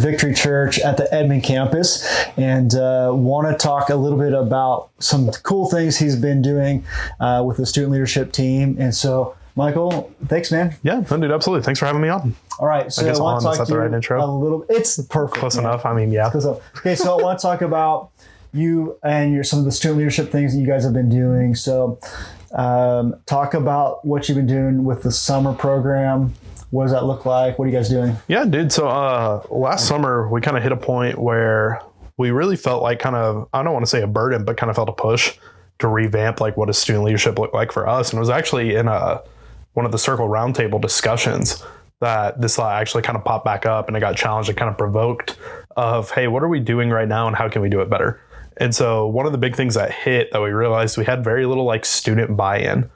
Victory Church at the Edmond campus, and want to talk a little bit about some cool things he's been doing with the student leadership team. And so, Michael, thanks, man. Yeah, dude, absolutely. Thanks for having me on. All right, so I want to talk to you a little. It's perfect. Close enough. I mean, yeah. Okay, so I want to talk about you and some of the student leadership things that you guys have been doing. So, talk about what you've been doing with the summer program. What does that look like? What are you guys doing? Yeah, dude. So last summer, we kind of hit a point where we really felt like I don't want to say a burden, but kind of felt a push to revamp like what does student leadership look like for us. And it was actually in one of the circle roundtable discussions that this actually kind of popped back up, and it got challenged and kind of provoked of, hey, what are we doing right now and how can we do it better? And so one of the big things that hit that we realized we had very little like student buy-in.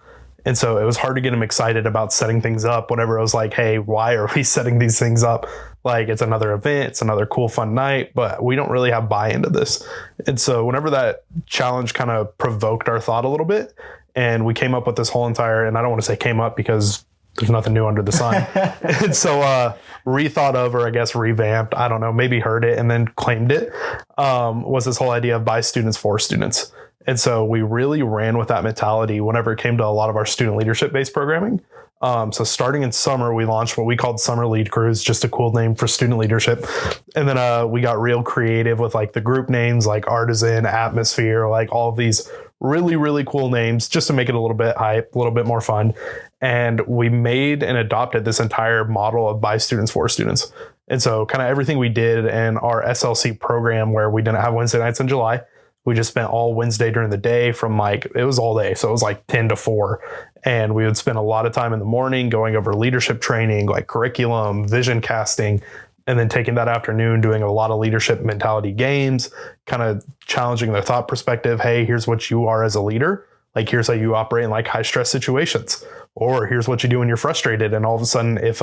And so it was hard to get them excited about setting things up whenever it was like, hey, why are we setting these things up? Like, it's another event, it's another cool, fun night, but we don't really have buy-in to this. And so whenever that challenge kind of provoked our thought a little bit, and we came up with this whole entire, and I don't want to say came up because there's nothing new under the sun. And so rethought of, or I guess revamped, I don't know, maybe heard it and then claimed it, was this whole idea of by students for students. And so we really ran with that mentality whenever it came to a lot of our student leadership-based programming. So starting in summer, we launched what we called Summer Lead Crews, just a cool name for student leadership. And then we got real creative with like the group names like Artisan, Atmosphere, like all of these really, really cool names just to make it a little bit hype, a little bit more fun. And we made and adopted this entire model of by students for students. And so kind of everything we did in our SLC program, where we didn't have Wednesday nights in July, we just spent all Wednesday during the day from it was all day. So it was like 10 to 4. And we would spend a lot of time in the morning going over leadership training, like curriculum, vision casting, and then taking that afternoon, doing a lot of leadership mentality games, kind of challenging their thought perspective. Hey, here's what you are as a leader. Like, here's how you operate in like high stress situations, or here's what you do when you're frustrated. And all of a sudden, if,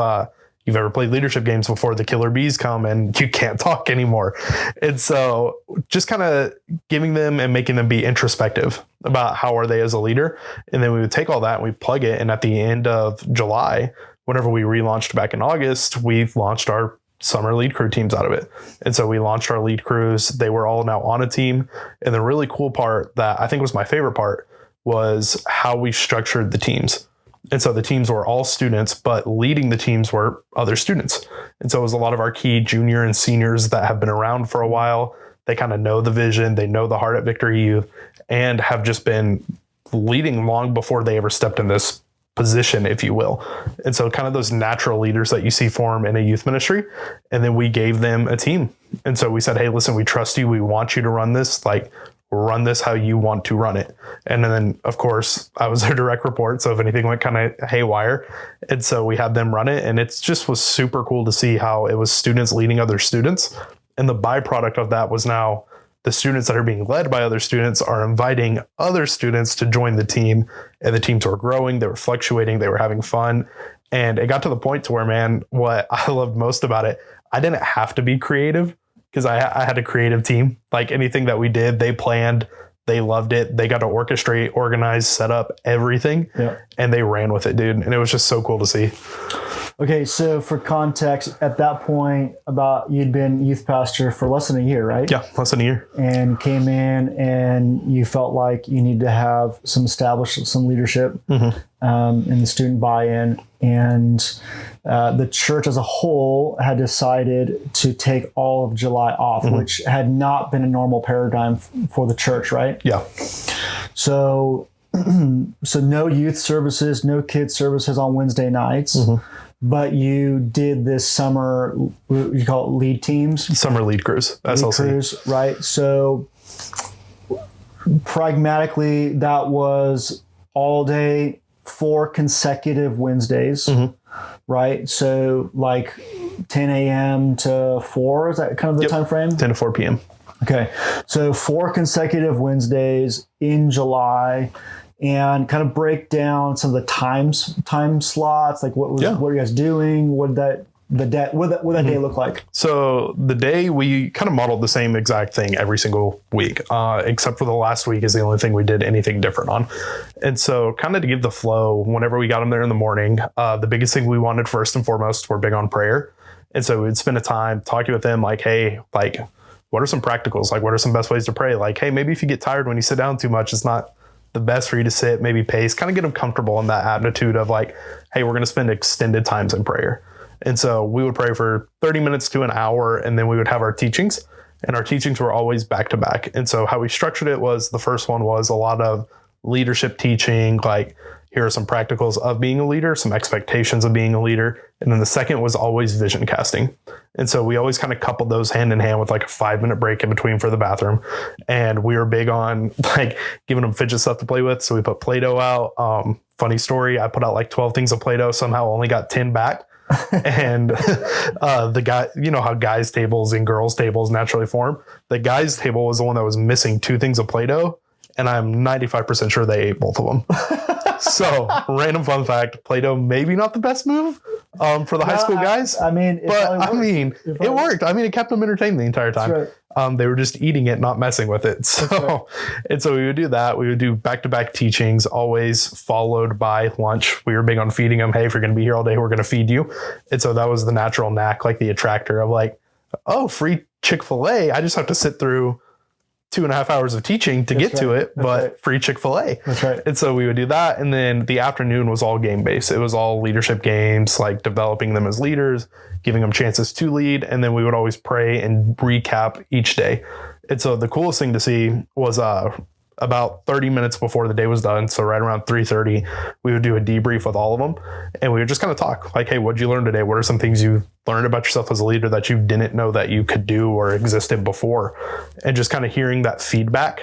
you've ever played leadership games before, the killer bees come and you can't talk anymore. And so just kind of giving them and making them be introspective about how are they as a leader. And then we would take all that and we plug it. And at the end of July, whenever we relaunched back in August, we launched our summer lead crew teams out of it. And so we launched our lead crews. They were all now on a team. And the really cool part that I think was my favorite part was how we structured the teams. And so the teams were all students, but leading the teams were other students. And so it was a lot of our key junior and seniors that have been around for a while. They kind of know the vision, they know the heart at Victory Youth, and have just been leading long before they ever stepped in this position, if you will. And so kind of those natural leaders that you see form in a youth ministry. And then we gave them a team. And so we said, hey, listen, we trust you. We want you to run this. Like, run this how you want to run it. And then, of course, I was their direct report. So if anything went kind of haywire, and so we had them run it. And it just was super cool to see how it was students leading other students. And the byproduct of that was now the students that are being led by other students are inviting other students to join the team. And the teams were growing, they were fluctuating, they were having fun. And it got to the point to where, man, what I loved most about it, I didn't have to be creative, because I had a creative team. Like, anything that we did, they planned, they loved it. They got to orchestrate, organize, set up everything. Yeah. And they ran with it, dude. And it was just so cool to see. Okay, so for context, at that point, you'd been youth pastor for less than a year, right? Yeah, less than a year. And came in and you felt like you need to have some leadership in the student buy-in. And the church as a whole had decided to take all of July off, which had not been a normal paradigm for the church, right? Yeah. So no youth services, no kids services on Wednesday nights. But you did this summer, you call it lead teams? Summer lead crews, SLC. Lead crews, right? So pragmatically, that was all day, 4 consecutive Wednesdays, right? So like 10 a.m. to 4, is that kind of the time frame? 10 to 4 p.m. Okay. So 4 consecutive Wednesdays in July. And kind of break down some of the time slots, like what are you guys doing? What did that day look like? So the day, we kind of modeled the same exact thing every single week, except for the last week is the only thing we did anything different on. And so kind of to give the flow, whenever we got them there in the morning, the biggest thing we wanted first and foremost, we're big on prayer. And so we'd spend a time talking with them like, hey, like, what are some practicals? Like, what are some best ways to pray? Like, hey, maybe if you get tired when you sit down too much, it's not the best for you to sit, maybe pace, kind of get them comfortable in that attitude of like, hey, we're going to spend extended times in prayer. And so we would pray for 30 minutes to an hour, and then we would have our teachings, and our teachings were always back to back. And so how we structured it was, the first one was a lot of leadership teaching, like here are some practicals of being a leader, some expectations of being a leader. And then the second was always vision casting. And so we always kind of coupled those hand in hand with like a 5-minute break in between for the bathroom. And we were big on like giving them fidget stuff to play with. So we put Play-Doh out. Funny story, I put out like 12 things of Play-Doh, somehow only got 10 back. And the guy, you know how guys' tables and girls' tables naturally form. The guys' table was the one that was missing 2 things of Play-Doh. And I'm 95% sure they ate both of them. So, random fun fact, Play-Doh maybe not the best move for the high school guys. It worked. I mean, it kept them entertained the entire time. Right. They were just eating it, not messing with it. So, right. And so we would do that. We would do back-to-back teachings, always followed by lunch. We were big on feeding them. Hey, if you're going to be here all day, we're going to feed you. And so that was the natural knack, like the attractor of like, oh, free Chick-fil-A. I just have to sit through 2.5 hours of teaching to get to it, but free Chick-fil-A. That's right. And so we would do that. And then the afternoon was all game based. It was all leadership games, like developing them as leaders, giving them chances to lead. And then we would always pray and recap each day. And so the coolest thing to see was about 30 minutes before the day was done. So right around 3:30, we would do a debrief with all of them. And we would just kind of talk like, hey, what'd you learn today? What are some things you learned about yourself as a leader that you didn't know that you could do or existed before? And just kind of hearing that feedback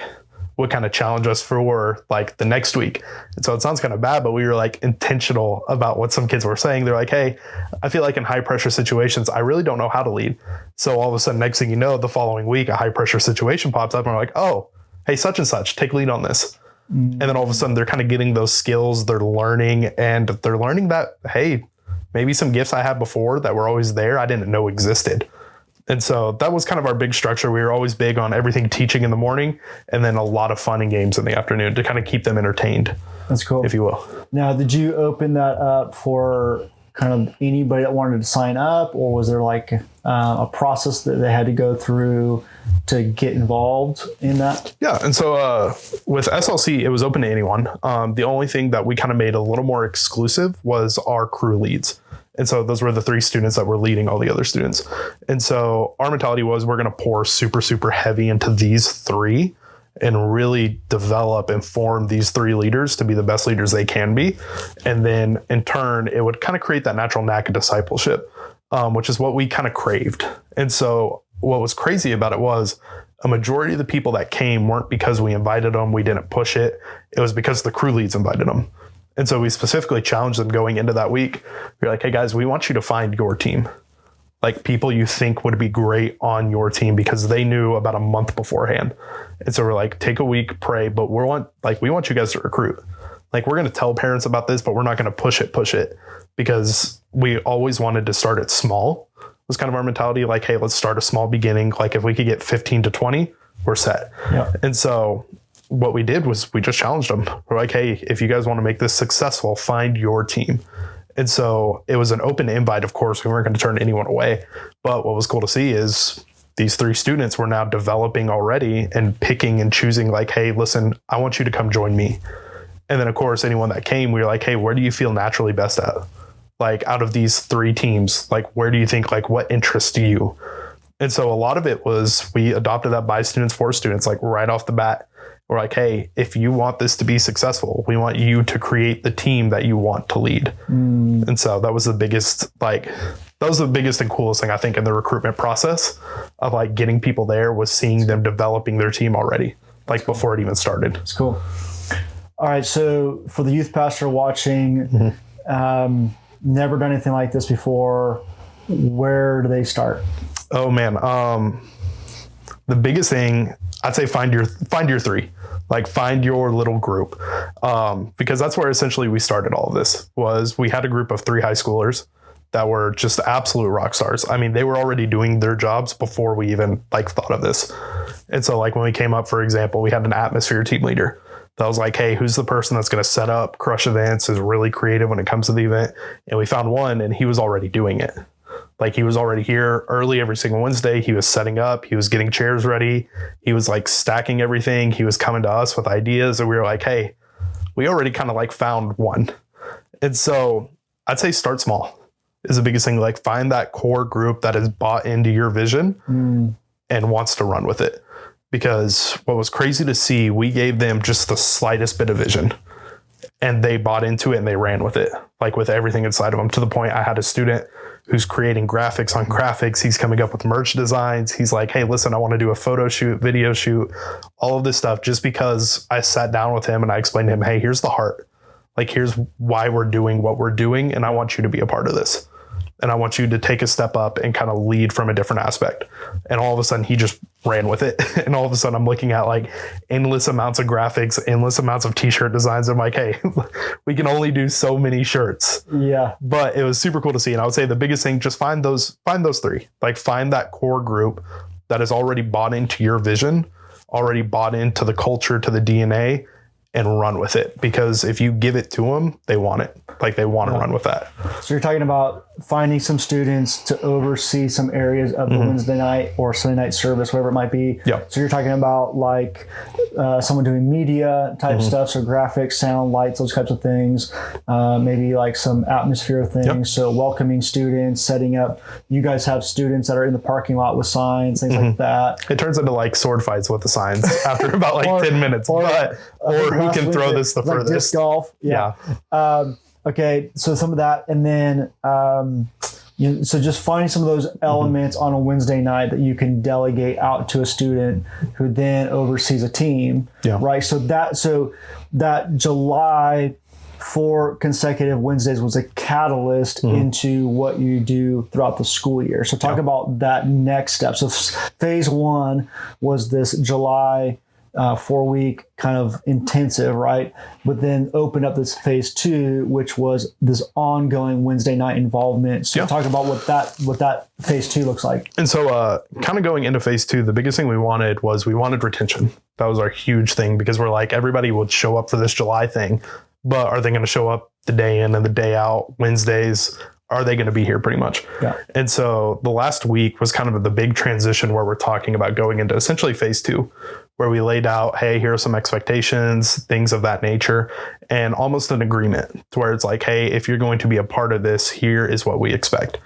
would kind of challenge us for like the next week. And so it sounds kind of bad, but we were like intentional about what some kids were saying. They're like, hey, I feel like in high pressure situations, I really don't know how to lead. So all of a sudden, next thing you know, the following week, a high pressure situation pops up and we're like, oh, hey, such and such, take lead on this. And then all of a sudden they're kind of getting those skills, they're learning that, hey, maybe some gifts I had before that were always there, I didn't know existed. And so that was kind of our big structure. We were always big on everything teaching in the morning and then a lot of fun and games in the afternoon to kind of keep them entertained. That's cool. If you will. Now, did you open that up for kind of anybody that wanted to sign up, or was there like a process that they had to go through to get involved in that? Yeah. And so with SLC, it was open to anyone. The only thing that we kind of made a little more exclusive was our crew leads. And so those were the 3 students that were leading all the other students. And so our mentality was we're going to pour super, super heavy into these 3 and really develop and form these 3 leaders to be the best leaders they can be. And then in turn, it would kind of create that natural knack of discipleship, which is what we kind of craved. And so what was crazy about it was a majority of the people that came weren't because we invited them, we didn't push it. It was because the crew leads invited them. And so we specifically challenged them going into that week. We're like, hey guys, we want you to find your team. Like people you think would be great on your team, because they knew about a month beforehand. And so we're like, take a week, pray, but we want you guys to recruit. Like we're going to tell parents about this, but we're not going to push it because we always wanted to start it small. It was kind of our mentality. Like, hey, let's start a small beginning. Like if we could get 15 to 20, we're set. Yeah. And so what we did was we just challenged them. We're like, hey, if you guys want to make this successful, find your team. And so it was an open invite. Of course, we weren't going to turn anyone away. But what was cool to see is these 3 students were now developing already and picking and choosing like, hey, listen, I want you to come join me. And then, of course, anyone that came, we were like, hey, where do you feel naturally best at? Like out of these 3 teams, like where do you think, like what interests you? And so a lot of it was we adopted that by students for students, like right off the bat. We're like, hey, if you want this to be successful, we want you to create the team that you want to lead. And so that was the biggest and coolest thing I think in the recruitment process of like getting people there, was seeing them developing their team already, like before it even started. It's cool. All right. So for the youth pastor watching, never done anything like this before, where do they start? Oh man. The biggest thing, I'd say find your 3, like find your little group. Because that's where essentially we started all of this. Was we had a group of 3 high schoolers that were just absolute rock stars. I mean, they were already doing their jobs before we even like thought of this. And so like when we came up, for example, we had an atmosphere team leader that was like, hey, who's the person that's going to set up, crush events, is really creative when it comes to the event? And we found one and he was already doing it. Like he was already here early every single Wednesday. He was setting up, he was getting chairs ready. He was like stacking everything. He was coming to us with ideas, and we were like, hey, we already kind of like found one. And so I'd say start small is the biggest thing. Like find that core group that is bought into your vision and wants to run with it. Because what was crazy to see, we gave them just the slightest bit of vision and they bought into it and they ran with it, like with everything inside of them, to the point I had a student who's creating graphics on graphics. He's coming up with merch designs. He's like, hey, listen, I want to do a photo shoot, video shoot, all of this stuff, just because I sat down with him and I explained to him, hey, here's the heart. Like, here's why we're doing what we're doing. And I want you to be a part of this. And I want you to take a step up and kind of lead from a different aspect. And all of a sudden he just ran with it. And all of a sudden I'm looking at like endless amounts of graphics, endless amounts of t-shirt designs. I'm like, hey, we can only do so many shirts. Yeah. But it was super cool to see. And I would say the biggest thing, just find those three, like find that core group that is already bought into your vision, already bought into the culture, to the DNA, and run with it. Because if you give it to them, they want it. Like they want to run with that. So you're talking about finding some students to oversee some areas of the Wednesday night or Sunday night service, whatever it might be. Yep. So you're talking about like someone doing media type stuff, so graphics, sound, lights, those types of things. Maybe like some atmosphere things. Yep. So welcoming students, setting up. You guys have students that are in the parking lot with signs, things like that. It turns into like sword fights with the signs after about like 10 minutes. Or who can throw this the like furthest. Disc golf. Yeah. Okay, so some of that, and then so just finding some of those elements on a Wednesday night that you can delegate out to a student who then oversees a team, right? So that July 4 consecutive Wednesdays was a catalyst into what you do throughout the school year. So talk about that next step. So phase 1 was this July 4-week kind of intensive, right? But then open up this phase 2, which was this ongoing Wednesday night involvement. So talk about what that phase 2 looks like. And so kind of going into phase 2, the biggest thing we wanted retention. That was our huge thing, because we're like, everybody would show up for this July thing, but are they going to show up the day in and the day out, Wednesdays? Are they going to be here pretty much? Yeah. And so the last week was kind of the big transition where we're talking about going into essentially phase 2, where we laid out, hey, here are some expectations, things of that nature, and almost an agreement to where it's like, hey, if you're going to be a part of this, here is what we expect.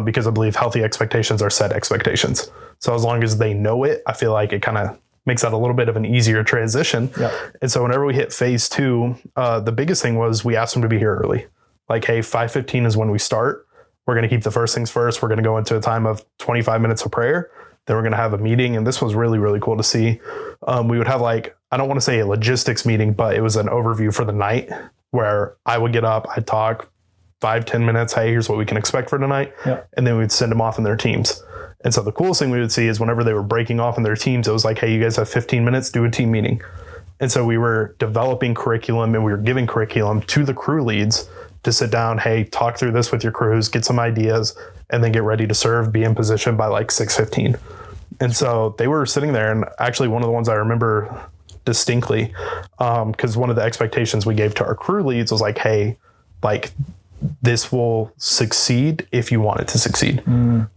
Because I believe healthy expectations are set expectations. So as long as they know it, I feel like it kind of makes that a little bit of an easier transition. Yeah. And so whenever we hit phase 2, the biggest thing was we asked them to be here early. Like, hey, 5:15 is when we start. We're going to keep the first things first. We're going to go into a time of 25 minutes of prayer. Then we're going to have a meeting. And this was really, really cool to see. We would have like, I don't want to say a logistics meeting, but it was an overview for the night where I would get up, I'd talk 5-10 minutes. Hey, here's what we can expect for tonight. Yep. And then we'd send them off in their teams. And so the coolest thing we would see is whenever they were breaking off in their teams, it was like, hey, you guys have 15 minutes, do a team meeting. And so we were developing curriculum and we were giving curriculum to the crew leads to sit down, hey, talk through this with your crews, get some ideas, and then get ready to serve, be in position by like 6:15. And so they were sitting there, and actually one of the ones I remember distinctly, because one of the expectations we gave to our crew leads was like, hey, like this will succeed if you want it to succeed.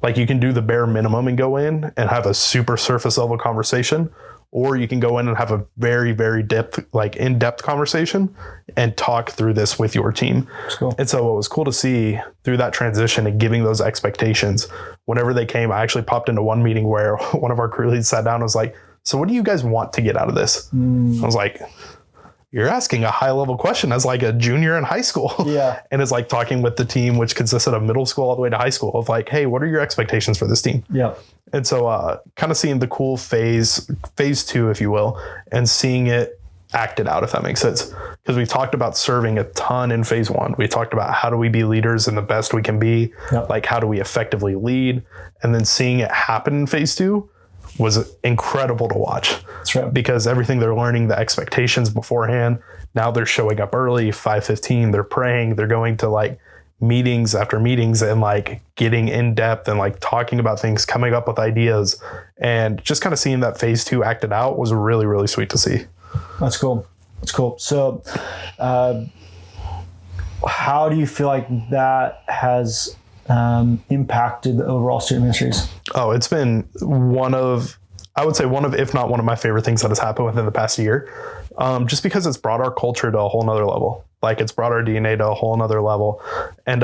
Like you can do the bare minimum and go in and have a super surface level conversation, or you can go in and have a very, very in-depth conversation and talk through this with your team. Cool. And so what was cool to see through that transition and giving those expectations, whenever they came, I actually popped into one meeting where one of our crew leads sat down and was like, so what do you guys want to get out of this? I was like, you're asking a high level question as like a junior in high school. Yeah. And it's like talking with the team, which consisted of middle school all the way to high school, of like, hey, what are your expectations for this team? Yeah. And so kind of seeing the cool phase 2, if you will, and seeing it acted out, if that makes sense. Because we talked about serving a ton in phase 1. We talked about how do we be leaders and the best we can be, like how do we effectively lead, and then seeing it happen in phase 2 was incredible to watch. That's right. Because everything they're learning, the expectations beforehand, now they're showing up early, 5:15, they're praying, they're going to like meetings after meetings and like getting in depth and like talking about things, coming up with ideas, and just kind of seeing that phase 2 acted out was really, really sweet to see. That's cool. That's cool. So how do you feel like that has impacted the overall student ministries? Oh, it's been I would say if not one of my favorite things that has happened within the past year. Just because it's brought our culture to a whole nother level. Like it's brought our DNA to a whole nother level. And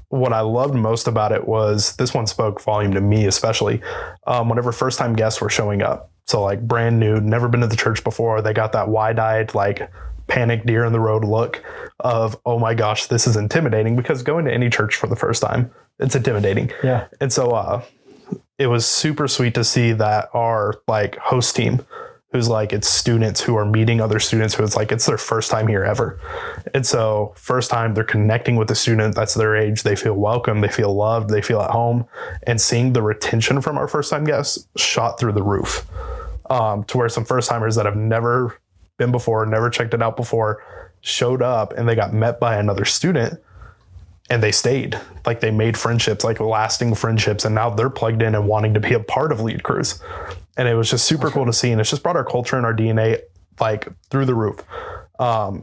what I loved most about it was this one spoke volume to me, especially whenever first time guests were showing up. So like brand new, never been to the church before. They got that wide-eyed, like panic deer in the road look of, oh my gosh, this is intimidating, because going to any church for the first time, it's intimidating. Yeah. And so it was super sweet to see that our like host team, who's like, it's students who are meeting other students who it's like, it's their first time here ever. And so first time they're connecting with a student that's their age, they feel welcome, they feel loved, they feel at home. And seeing the retention from our first time guests shot through the roof, to where some first timers that have never been before, never checked it out before, showed up and they got met by another student and they stayed. Like they made friendships, like lasting friendships. And now they're plugged in and wanting to be a part of Lead Crews. And it was just super cool to see. And it's just brought our culture and our DNA like through the roof,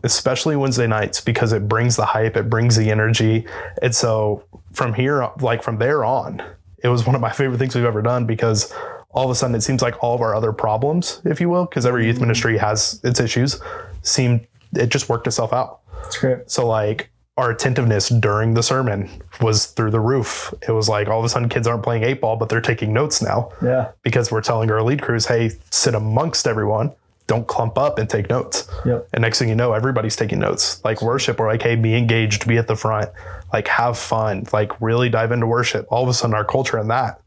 especially Wednesday nights, because it brings the hype, it brings the energy. And so from there on, it was one of my favorite things we've ever done, because all of a sudden it seems like all of our other problems, if you will, because every youth ministry has its issues, it just worked itself out. That's great. So like our attentiveness during the sermon was through the roof. It was like all of a sudden kids aren't playing 8-ball, but they're taking notes now. Yeah. Because we're telling our Lead Crews, hey, sit amongst everyone. Don't clump up and take notes. Yep. And next thing you know, everybody's taking notes. Like worship, we're like, hey, be engaged, be at the front, like have fun, like really dive into worship. All of a sudden our culture in that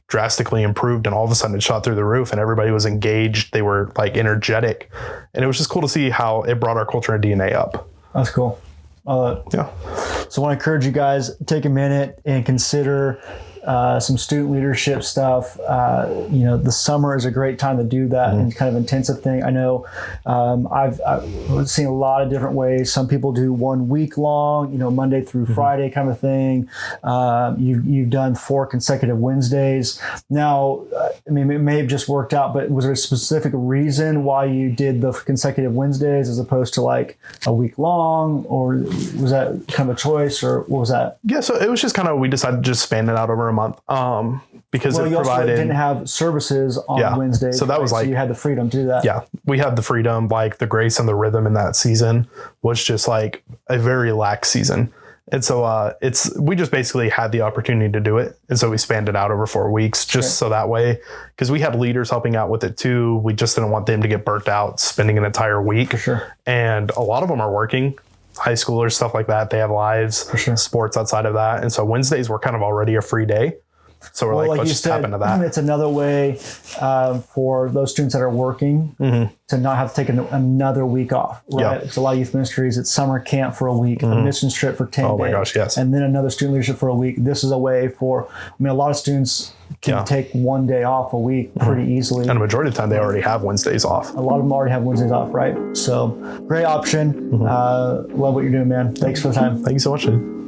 drastically improved, and all of a sudden it shot through the roof and everybody was engaged. They were like energetic. And it was just cool to see how it brought our culture and DNA up. That's cool. Yeah. So I want to encourage you guys, take a minute and consider some student leadership stuff. The summer is a great time to do that and kind of intensive thing. I know I've seen a lot of different ways. Some people do 1 week long, Monday through Friday kind of thing. You've done 4 consecutive Wednesdays. Now, it may have just worked out, but was there a specific reason why you did the consecutive Wednesdays as opposed to like a week long, or was that kind of a choice, or what was that? Yeah, so it was just kind of, we decided to just span it out over a month, because it you also provided, didn't have services on Wednesdays, so that was like, so you had the freedom to do that. Yeah, we had the freedom, like the grace and the rhythm in that season was just like a very lax season. And so we just basically had the opportunity to do it. And so we spanned it out over 4 weeks, just so that way, because we had leaders helping out with it too. We just didn't want them to get burnt out spending an entire week. For sure. And a lot of them are working, high schoolers, stuff like that. They have lives, sports outside of that. And so Wednesdays were kind of already a free day. So we're like, let's just tap into that. It's another way for those students that are working to not have to take another week off, right? It's a lot of youth ministries. It's summer camp for a week, a mission trip for 10 days. Oh my gosh, yes. And then another student leadership for a week. This is a way for, a lot of students can take 1 day off a week pretty easily. And a majority of the time they already have Wednesdays off. A lot of them already have Wednesdays off, right? So great option. Love what you're doing, man. Thanks for the time. Thank you so much, dude.